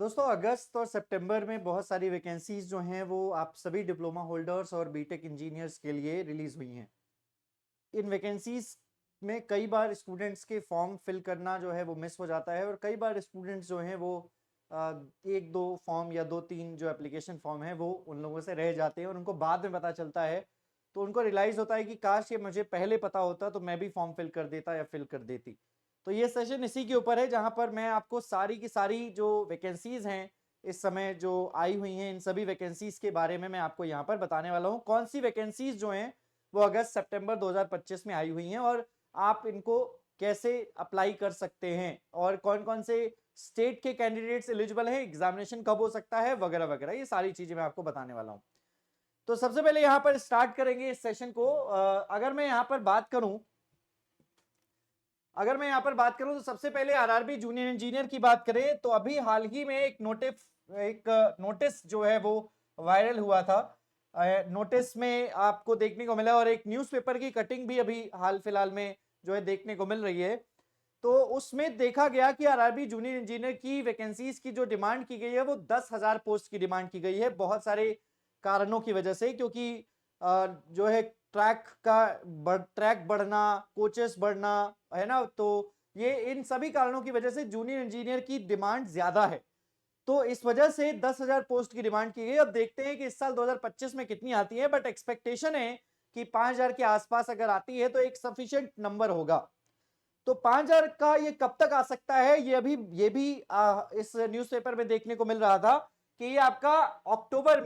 दोस्तों अगस्त और सितंबर में बहुत सारी वैकेंसीज जो हैं वो आप सभी डिप्लोमा होल्डर्स और बीटेक इंजीनियर्स के लिए रिलीज हुई हैं। इन वैकेंसीज में कई बार स्टूडेंट्स के फॉर्म फिल करना जो है वो मिस हो जाता है और कई बार स्टूडेंट्स जो हैं वो एक दो फॉर्म या दो तीन जो एप्लीकेशन फॉर्म है वो उन लोगों से रह जाते हैं और उनको बाद में पता चलता है। तो उनको रियलाइज होता है कि काश ये मुझे पहले पता होता तो मैं भी फॉर्म फिल कर देता या फिल कर देती। तो ये सेशन इसी के ऊपर है जहां पर मैं आपको सारी की सारी जो वैकेंसीज हैं इस समय जो आई हुई हैं इन सभी वैकेंसीज के बारे में मैं आपको यहाँ पर बताने वाला हूँ। कौन सी वैकेंसीज जो हैं वो अगस्त सितंबर 2025 में आई हुई हैं और आप इनको कैसे अप्लाई कर सकते हैं और कौन कौन से स्टेट के कैंडिडेट्स एलिजिबल हैं, एग्जामिनेशन कब हो सकता है वगैरह वगैरह, ये सारी चीजें मैं आपको बताने वाला हूं। तो सबसे पहले यहां पर स्टार्ट करेंगे इस सेशन को। अगर मैं यहां पर बात करूं तो सबसे पहले आरआरबी जूनियर इंजीनियर की बात करें तो अभी हाल ही में एक नोटिस जो है वो वायरल हुआ था। नोटिस में आपको देखने को मिला और एक न्यूज़पेपर की कटिंग भी अभी हाल फिलहाल में जो है देखने को मिल रही है। तो उसमें देखा गया कि आरआरबी जूनियर इंजीनियर की वैकेंसीज की जो डिमांड की गई है वो 10,000 पोस्ट की डिमांड की गई है, बहुत सारे कारणों की वजह से। क्योंकि जो है ट्रैक बढ़ना, कोचेस बढ़ना है ना, तो ये इन सभी कारणों की वजह से जूनियर इंजीनियर की डिमांड ज्यादा है। तो इस वजह से 10,000 पोस्ट की डिमांड की गई। अब देखते हैं कि इस साल 2025 में कितनी आती है, बट एक्सपेक्टेशन है कि 5,000 के आसपास अगर आती है तो एक सफिशिएंट नंबर होगा। तो 5,000 का ये कब तक आ सकता है, ये भी इस न्यूज़पेपर में देखने को मिल रहा था कि ये आपका अक्टूबर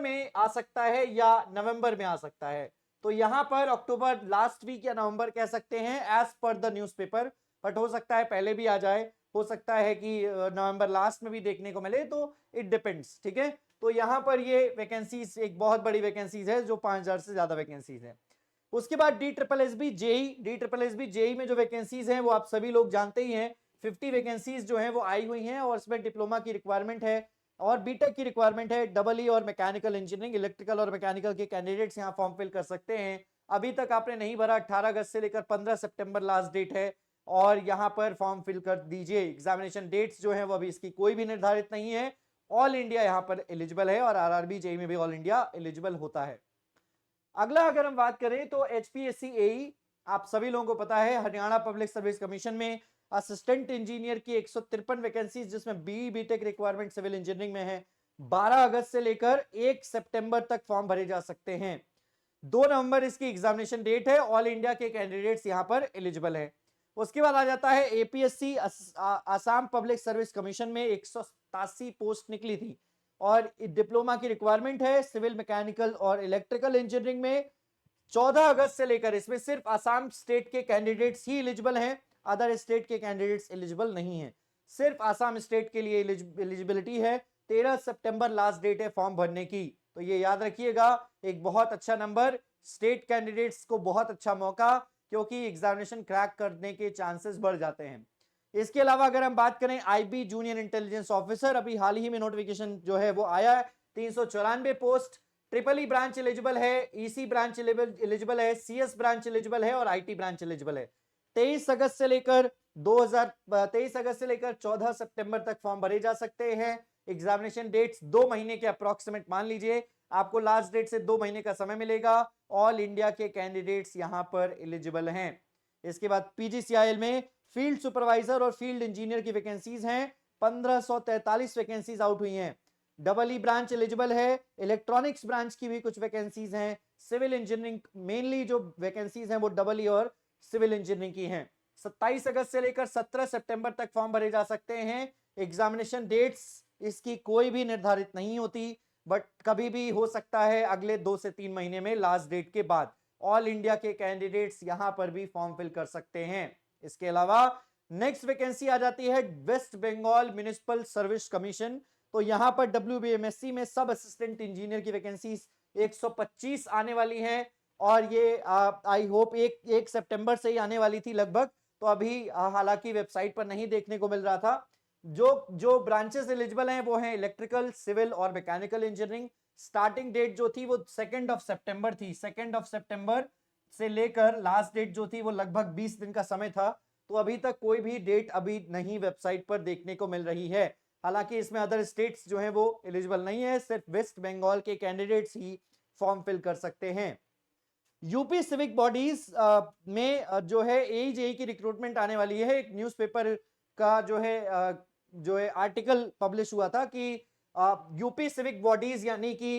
में आ सकता है या नवंबर में आ सकता है। तो यहां पर अक्टूबर लास्ट वीक या नवंबर कह सकते हैं as per the newspaper, but हो सकता है पहले भी आ जाए, हो सकता है कि नवंबर लास्ट में भी देखने को मिले, तो इट डिपेंड्स। ठीक है, तो यहां पर ये वैकेंसीज एक बहुत बड़ी वैकेंसीज है जो 5,000 से ज्यादा वैकेंसीज है। उसके बाद D triple S B JE में जो वैकेंसीज हैं वो आप सभी लोग जानते ही हैं। 50 वैकेंसीज जो हैं वो आई हुई हैं और इसमें डिप्लोमा की रिक्वायरमेंट है और बीटेक की रिक्वायरमेंट है। डबल ई और मैकेनिकल इंजीनियरिंग, इलेक्ट्रिकल और मैकेनिकल के कैंडिडेट्स यहाँ फॉर्म फिल कर सकते हैं। अभी तक आपने नहीं भरा, 18 अगस्त से लेकर 15 सितंबर लास्ट डेट है और यहाँ पर फॉर्म फिल कर दीजिए। एग्जामिनेशन डेट्स जो है वो अभी इसकी कोई भी निर्धारित नहीं है। ऑल इंडिया यहाँ पर एलिजिबल है और आरआरबी जेई में भी ऑल इंडिया एलिजिबल होता है। अगला अगर हम बात करें तो एचपीएससी एई, आप सभी लोगों को पता है हरियाणा पब्लिक सर्विस कमीशन में असिस्टेंट इंजीनियर की 153 वैकेंसी जिसमें B BTech requirement civil engineering में है। 12 अगस्त से लेकर 1 सितंबर तक फॉर्म भरे जा सकते हैं। 2 नवंबर इसकी एग्जामिनेशन डेट है। ऑल इंडिया के कैंडिडेट्स यहां पर एलिजिबल है। उसके बाद आ जाता है APSC Assam public service commission में 187 पोस्ट निकली थी और डिप्लोमा की रिक्वायरमेंट है सिविल मैकेनिकल और इलेक्ट्रिकल इंजीनियरिंग में। 14 अगस्त से लेकर इसमें सिर्फ आसाम स्टेट के कैंडिडेट्स ही एलिजिबल हैं, अदर स्टेट के कैंडिडेट्स एलिजिबल नहीं है। सिर्फ आसाम स्टेट के लिए एलिजिबिलिटी है। 13 सितंबर लास्ट डेट है फॉर्म भरने की, तो ये याद रखिएगा। एक बहुत अच्छा नंबर, स्टेट कैंडिडेट्स को बहुत अच्छा मौका, क्योंकि एग्जामिनेशन क्रैक करने के चांसेस बढ़ जाते हैं। इसके अलावा अगर हम बात करें आईबी जूनियर इंटेलिजेंस ऑफिसर, अभी हाल ही में नोटिफिकेशन जो है वो आया है। 394 post, triple E branch eligible है, ईसी ब्रांच एलिजिबल है, सीएस ब्रांच एलिजिबल है और आईटी ब्रांच एलिजिबल है। 23 अगस्त से लेकर 14 सितंबर तक फॉर्म भरे जा सकते हैं। एग्जामिनेशन डेट्स 2 महीने के अप्रोक्सीमेट मान लीजिए, आपको लास्ट डेट से 2 महीने का समय मिलेगा। ऑल इंडिया के कैंडिडेट्स यहां पर एलिजिबल हैं। इसके बाद पीजीसीआईएल में फील्ड सुपरवाइजर और फील्ड इंजीनियर की वैकेंसीज हैं। 1543 वैकेंसीज आउट हुई हैं। डबल ई ब्रांच एलिजिबल है, इलेक्ट्रॉनिक्स ब्रांच की भी कुछ वैकेंसीज हैं। सिविल इंजीनियरिंग मेनली जो वैकेंसीज हैं वो डबल ई और सिविल इंजीनियरिंग की हैं। 27 अगस्त से लेकर 17 सितंबर तक फॉर्म भरे जा सकते हैं। एग्जामिनेशन डेट्स इसकी कोई भी निर्धारित नहीं होती, बट कभी भी हो सकता है अगले 2 से 3 महीने में लास्ट डेट के बाद। ऑल इंडिया के कैंडिडेट्स यहां पर भी फॉर्म फिल कर सकते हैं। इसके अलावा नेक्स्ट वैकेंसी आ जाती है West Bengal municipal service commission. तो यहां पर डब्ल्यूबीएमएससी में सब असिस्टेंट इंजीनियर की वैकेंसी 125 आने वाली हैं और ये आई होप 1 सितंबर से ही आने वाली थी लगभग। तो अभी हालांकि वेबसाइट पर नहीं देखने को मिल रहा था। जो जो ब्रांचेस एलिजिबल हैं वो हैं इलेक्ट्रिकल, सिविल और मैकेनिकल इंजीनियरिंग। स्टार्टिंग डेट जो थी वो 2 सितंबर थी। 2 सितंबर से लेकर लास्ट डेट जो थी वो लगभग 20 दिन का समय था। तो अभी तक कोई भी डेट अभी नहीं वेबसाइट पर देखने को मिल रही है। हालांकि इसमें अदर स्टेट्स जो हैं वो एलिजिबल नहीं है, सिर्फ वेस्ट बंगाल के कैंडिडेट्स ही फॉर्म फिल कर सकते हैं। यूपी सिविक बॉडीज में जो है एजेई की रिक्रूटमेंट आने वाली है। एक न्यूज़पेपर का जो है आर्टिकल पब्लिश हुआ था कि यूपी सिविक बॉडीज यानी कि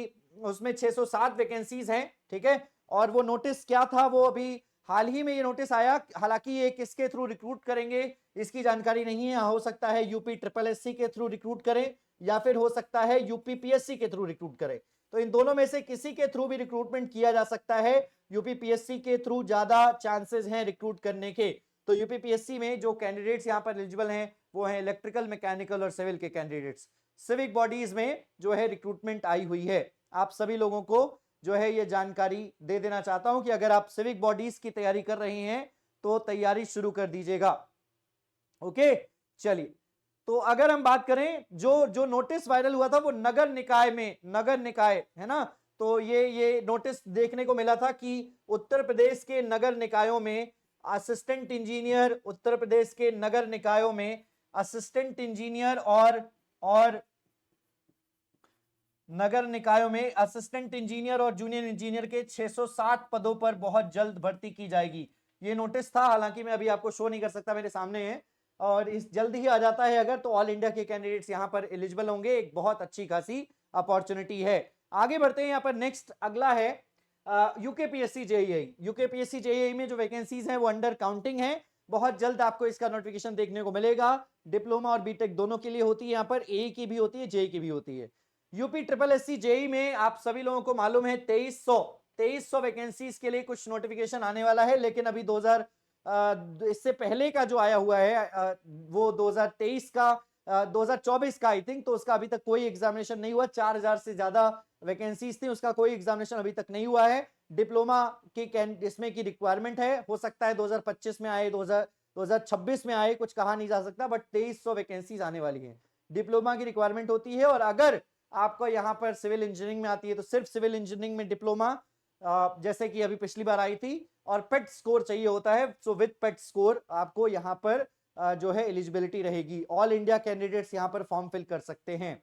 उसमें 607 वैकेंसीज हैं, ठीक है। और वो नोटिस क्या था, वो अभी हाल ही में ये नोटिस आया। हालांकि ये किसके थ्रू रिक्रूट करेंगे इसकी जानकारी नहीं है। हो सकता है यूपी ट्रिपल एससी के थ्रू रिक्रूट करें या फिर हो सकता है यूपी पीएससी के थ्रू रिक्रूट करें। तो इन दोनों में से किसी के थ्रू भी रिक्रूटमेंट किया जा सकता है। यूपी पीएससी के थ्रू ज्यादा चांसेस हैं रिक्रूट करने के। तो यूपी पीएससी में जो कैंडिडेट्स यहाँ पर एलिजिबल हैं वो हैं इलेक्ट्रिकल, मैकेनिकल और सिविल के कैंडिडेट्स। सिविक बॉडीज में जो है रिक्रूटमेंट आई हुई है। आप सभी लोगों को जो है ये जानकारी दे देना चाहता हूं कि अगर आप सिविक बॉडीज की तैयारी कर रहे हैं तो तैयारी शुरू कर दीजिएगा। ओके, चलिए। तो अगर हम बात करें जो नोटिस वायरल हुआ था वो नगर निकाय में, नगर निकाय है ना, तो ये नोटिस देखने को मिला था कि उत्तर प्रदेश के नगर निकायों में असिस्टेंट इंजीनियर, उत्तर प्रदेश के नगर निकायों में असिस्टेंट इंजीनियर और नगर निकायों में असिस्टेंट इंजीनियर और जूनियर इंजीनियर के 660 पदों पर बहुत जल्द भर्ती की जाएगी। ये नोटिस था, हालांकि मैं अभी आपको शो नहीं कर सकता, मेरे सामने है और इस जल्द ही आ जाता है अगर, तो ऑल इंडिया के कैंडिडेट्स यहां पर एलिजिबल होंगे। एक बहुत अच्छी खासी अपॉर्चुनिटी है। आगे बढ़ते हैं। यहाँ पर नेक्स्ट अगला है यूकेपीएससी जेईई। यूकेपीएससी जेईई में जो वैकेंसीज हैं वो अंडर काउंटिंग है। बहुत जल्द आपको इसका नोटिफिकेशन देखने को मिलेगा। डिप्लोमा और बीटेक दोनों के लिए होती है, यहाँ पर ए की भी होती है, जेई की भी होती है। यूपी ट्रिपल एससी जेई में आप सभी लोगों को मालूम है 2300 वैकेंसीज के लिए कुछ नोटिफिकेशन आने वाला है। लेकिन अभी 2000 इससे पहले का जो आया हुआ है वो 2023 का 2024 का आई थिंक, तो उसका अभी तक कोई एग्जामिनेशन नहीं हुआ। 4000 से ज्यादा वैकेंसीज थी, उसका कोई एग्जामिनेशन अभी तक नहीं हुआ है। डिप्लोमा की इसमें की रिक्वायरमेंट है, हो सकता है 2025 में आए, 2026 में आए, कुछ कहा नहीं जा सकता, बट 2300 वैकेंसीज आने वाली है। डिप्लोमा की रिक्वायरमेंट होती है। और अगर आपको यहां पर सिविल इंजीनियरिंग में आती है तो सिर्फ सिविल इंजीनियरिंग में डिप्लोमा, जैसे कि अभी पिछली बार आई थी, और पेट स्कोर चाहिए होता है। सो विद पेट स्कोर आपको यहां पर जो है एलिजिबिलिटी रहेगी। ऑल इंडिया कैंडिडेट्स यहां पर फॉर्म फिल कर सकते हैं।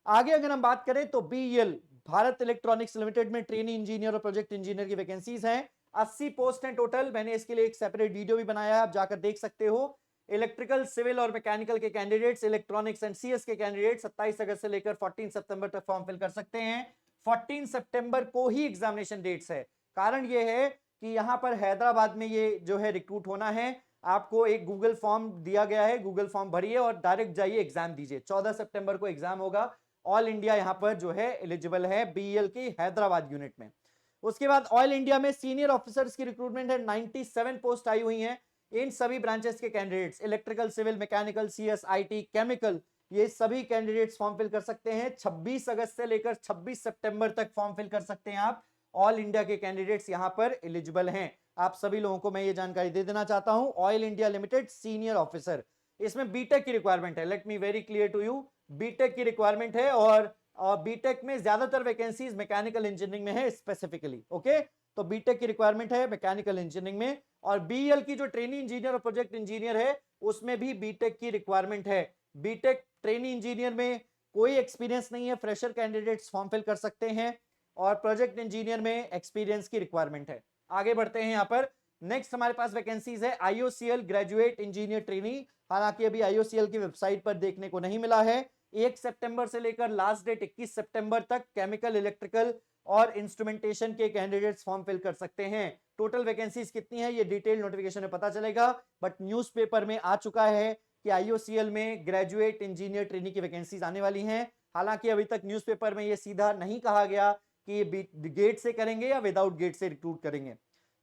आगे अगर हम बात करें तो बीईएल, भारत इलेक्ट्रॉनिक्स लिमिटेड में ट्रेनी इंजीनियर और प्रोजेक्ट इंजीनियर की वैकेंसीज हैं। 80 पोस्ट हैं टोटल। मैंने इसके लिए एक सेपरेट वीडियो भी बनाया है, आप जाकर देख सकते हो। इलेक्ट्रिकल, सिविल और मैकेनिकल के कैंडिडेट्स, इलेक्ट्रॉनिक्स एंड सीएस के कैंडिडेट 27 अगस्त से लेकर 14 सितंबर तक फॉर्म फिल कर सकते हैं। 14 सितंबर को ही एग्जामिनेशन डेट्स है। कारण ये है कि यहां पर हैदराबाद में ये जो है रिक्रूट होना है। आपको एक गूगल फॉर्म दिया गया है, गूगल फॉर्म भरिए और डायरेक्ट जाइए एग्जाम दीजिए। 14 सितंबर को एग्जाम होगा। ऑल इंडिया यहां पर जो है एलिजिबल है बीईएल की हैदराबाद यूनिट में। उसके बाद ऑल इंडिया में सीनियर ऑफिसर्स की रिक्रूटमेंट है। 97 पोस्ट आई हुई हैं। इन सभी ब्रांचेस के candidates, electrical, civil, mechanical, CS, IT, chemical, ये सभी कैंडिडेट्स फॉर्म फिल कर सकते हैं। 26 अगस्त से लेकर 26 सितंबर तक फॉर्म फिल कर सकते हैं आप। ऑल इंडिया के कैंडिडेट्स यहां पर एलिजिबल हैं। आप सभी लोगों को मैं ये जानकारी दे देना चाहता हूं। Oil India limited senior officer, इसमें बीटेक की रिक्वायरमेंट है। Let me very clear to you, BTech की रिक्वायरमेंट है। और बीटेक में ज्यादातर वैकेंसीज मैकेनिकल इंजीनियरिंग में है स्पेसिफिकली। ओके, तो बीटेक की रिक्वायरमेंट है मैकेनिकल इंजीनियरिंग में। और बीईएल की जो ट्रेनी इंजीनियर और प्रोजेक्ट इंजीनियर है उसमें भी बीटेक की रिक्वायरमेंट है। बीटेक ट्रेनी इंजीनियर में कोई एक्सपीरियंस नहीं है, फ्रेशर कैंडिडेट्स फॉर्म फिल कर सकते हैं। और प्रोजेक्ट इंजीनियर में एक्सपीरियंस की रिक्वायरमेंट है। आगे बढ़ते हैं। यहां पर नेक्स्ट हमारे पास वैकेंसीज है आईओसीएल ग्रेजुएट इंजीनियर ट्रेनी। हालांकि अभी आईओसीएल की वेबसाइट पर देखने को नहीं मिला है। 1 सितंबर से लेकर लास्ट डेट 21 सितंबर तक केमिकल, इलेक्ट्रिकल और इंस्ट्रूमेंटेशन के कैंडिडेट्स फॉर्म फिल कर सकते हैं। टोटल वैकेंसीज कितनी है ये डिटेल नोटिफिकेशन में पता चलेगा, बट न्यूज़पेपर में आ चुका है कि आईओसीएल में ग्रेजुएट इंजीनियर ट्रेनी की वैकेंसीज आने वाली हैं। हालांकि अभी तक न्यूज़पेपर में ये सीधा नहीं कहा गया कि ये गेट से करेंगे या विदाउट गेट से रिक्रूट करेंगे।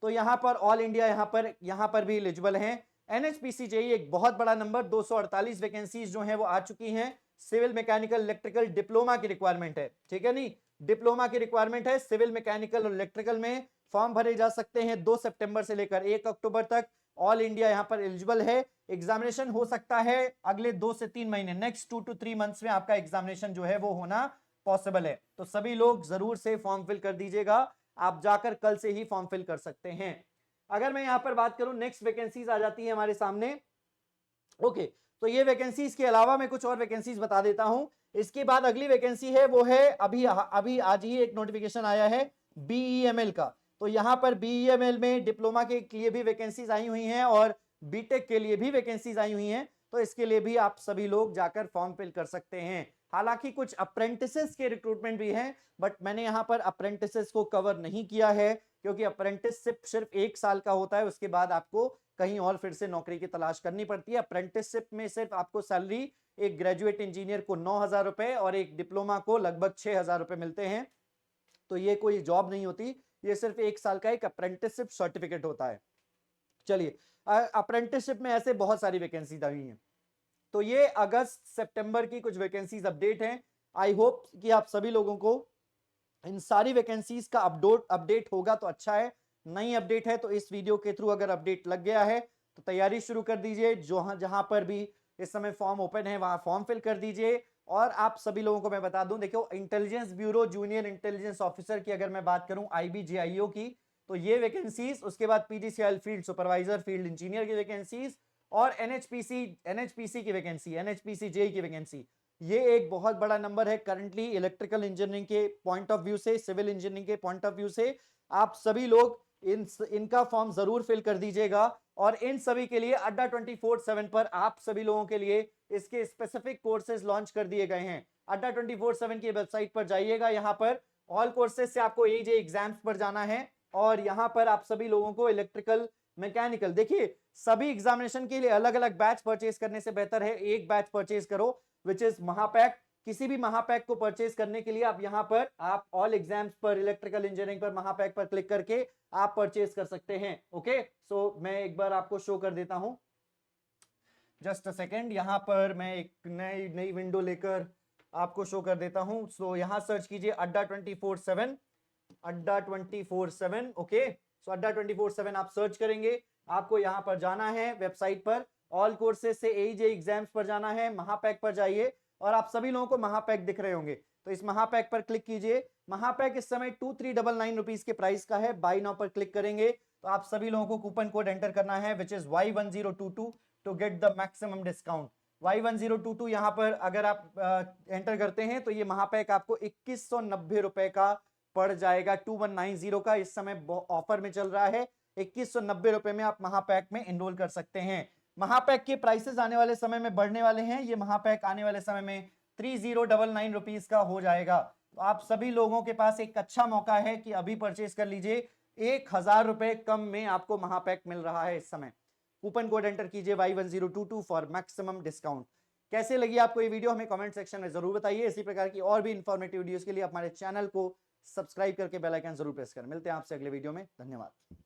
तो यहाँ पर ऑल इंडिया यहाँ पर भी एलिजिबल हैं। एनएचपीसी जेईई एक बहुत बड़ा नंबर, 248 वैकेंसीज जो हैं वो आ चुकी हैं। सिविल, मैकेनिकल, इलेक्ट्रिकल, डिप्लोमा की रिक्वायरमेंट है, ठीक है नहीं, डिप्लोमा की रिक्वायरमेंट है। सिविल, मैकेनिकल और इलेक्ट्रिकल में फॉर्म भरे जा सकते हैं 2 सितंबर से लेकर 1 अक्टूबर तक। ऑल इंडिया यहां पर एलिजिबल है। एग्जामिनेशन हो सकता है अगले 2 से 3 महीने, नेक्स्ट 2 to 3 मंथ्स में आपका एग्जामिनेशन जो है वो होना पॉसिबल है। तो सभी लोग जरूर से फॉर्म फिल कर दीजिएगा। आप जाकर कल से ही फॉर्म फिल कर सकते हैं। अगर मैं यहां पर बात करूं, नेक्स्ट वैकेंसीज आ जाती है हमारे सामने। ओके, तो ये वैकेंसीज के अलावा मैं कुछ और वैकेंसीज बता देता हूं। इसके बाद अगली वैकेंसी है वो है अभी अभी आज ही एक नोटिफिकेशन आया है बीईएमएल का। तो यहाँ पर बीईएमएल में डिप्लोमा के लिए भी वैकेंसीज आई हुई हैं और बीटेक के लिए भी वैकेंसीज आई हुई हैं। तो इसके लिए भी आप सभी लोग जाकर फॉर्म फिल कर सकते हैं। हालांकि कुछ अप्रेंटिसेस के रिक्रूटमेंट भी हैं, बट मैंने यहाँ पर अप्रेंटिसेस को कवर नहीं किया है क्योंकि अप्रेंटिसशिप सिर्फ 1 साल का होता है, उसके बाद आपको कहीं और फिर से नौकरी की तलाश करनी पड़ती है। अप्रेंटिसशिप में सिर्फ आपको सैलरी एक ग्रेजुएट इंजीनियर को 9,000 रुपए और एक डिप्लोमा को लगभग 6,000 रुपए मिलते हैं। तो ये कोई जॉब नहीं होती, ये सिर्फ 1 साल का एक अप्रेंटिसशिप सर्टिफिकेट होता है। चलिए, अप्रेंटिसशिप में ऐसे बहुत सारी वैकेंसी आई हैं। तो ये अगस्त सितंबर की कुछ वैकेंसीज अपडेट हैं। आई होप कि आप सभी लोगों को इन सारी वैकेंसीज का अपडेट होगा तो अच्छा है। नई अपडेट है तो इस वीडियो के थ्रू अगर अपडेट लग गया है तो तैयारी शुरू कर दीजिए। जहां पर भी इस समय फॉर्म ओपन है वहां फॉर्म फिल कर दीजिए। और आप सभी लोगों को मैं बता दूं, देखो intelligence bureau junior intelligence officer की अगर मैं बात करूं आईबीजेआईओ की, तो ये वैकेंसीज, उसके बाद PGCL field supervisor field engineer की वैकेंसीज और एनएचपीसी की वैकेंसी, एनएचपीसी जेई की वैकेंसी, ये एक बहुत बड़ा नंबर है करंटली इलेक्ट्रिकल इंजीनियरिंग के पॉइंट ऑफ व्यू से, सिविल इंजीनियरिंग के पॉइंट ऑफ व्यू से। आप सभी लोग इनका फॉर्म जरूर फिल कर दीजिएगा। और इन सभी के लिए अड्डा 24/7 पर आप सभी लोगों के लिए इसके स्पेसिफिक कोर्सेज लॉन्च कर दिए गए हैं। अड्डा 24/7 की वेबसाइट पर जाइएगा, यहाँ पर ऑल कोर्सेज से आपको एजे एग्जाम्स पर जाना है और यहाँ पर आप सभी लोगों को इलेक्ट्रिकल, मैकेनिकल, देखिए सभी एग्जामिनेशन के लिए अलग अलग बैच परचेज करने से बेहतर है एक बैच परचेज करो, विच इज महापैक। किसी भी महापैक को परचेज करने के लिए आप यहाँ पर आप ऑल एग्जाम्स पर इलेक्ट्रिकल इंजीनियरिंग पर महापैक पर क्लिक करके आप परचेज कर सकते हैं। ओके, सो मैं एक बार आपको शो कर देता हूं, जस्ट अ सेकेंड। यहाँ पर मैं एक नई विंडो लेकर आपको शो कर देता हूं। सो यहाँ सर्च कीजिए अड्डा 24/7, अड्डा 24/7। ओके, सो अड्डा 24/7 आप सर्च करेंगे, आपको यहाँ पर जाना है वेबसाइट पर, ऑल कोर्सेज से एजे एग्जाम्स पर जाना है, महापैक पर जाइए और आप सभी लोगों को महापैक दिख रहे होंगे। तो इस महापैक पर क्लिक कीजिए। महापैक इस समय 2399 रुपीज के प्राइस का है। बाय नाउ पर क्लिक करेंगे तो आप सभी लोगों को कूपन कोड एंटर करना है which is Y1022 to get the maximum discount. Y1022 यहाँ पर अगर आप एंटर करते हैं तो ये महापैक आपको 2190 रुपए का पड़ जाएगा। 2190 का इस समय ऑफर में चल रहा है। 2190 रुपए में आप महापैक में एनरोल कर सकते हैं। महापैक के प्राइसेस आने वाले समय में बढ़ने वाले हैं। ये महापैक आने वाले समय में 3099 रुपीज का हो जाएगा। तो आप सभी लोगों के पास एक अच्छा मौका है कि अभी परचेज कर लीजिए। 1000 रुपए कम में आपको महापैक मिल रहा है इस समय। कूपन कोड एंटर कीजिए Y1022 फॉर मैक्सिमम डिस्काउंट। कैसे लगी आपको ये वीडियो हमें कमेंट सेक्शन में जरूर बताइए। इसी प्रकार की और भी इंफॉर्मेटिव वीडियोस के लिए हमारे चैनल को सब्सक्राइब करके बेल आइकन जरूर प्रेस करें। मिलते हैं आपसे अगले वीडियो में। धन्यवाद।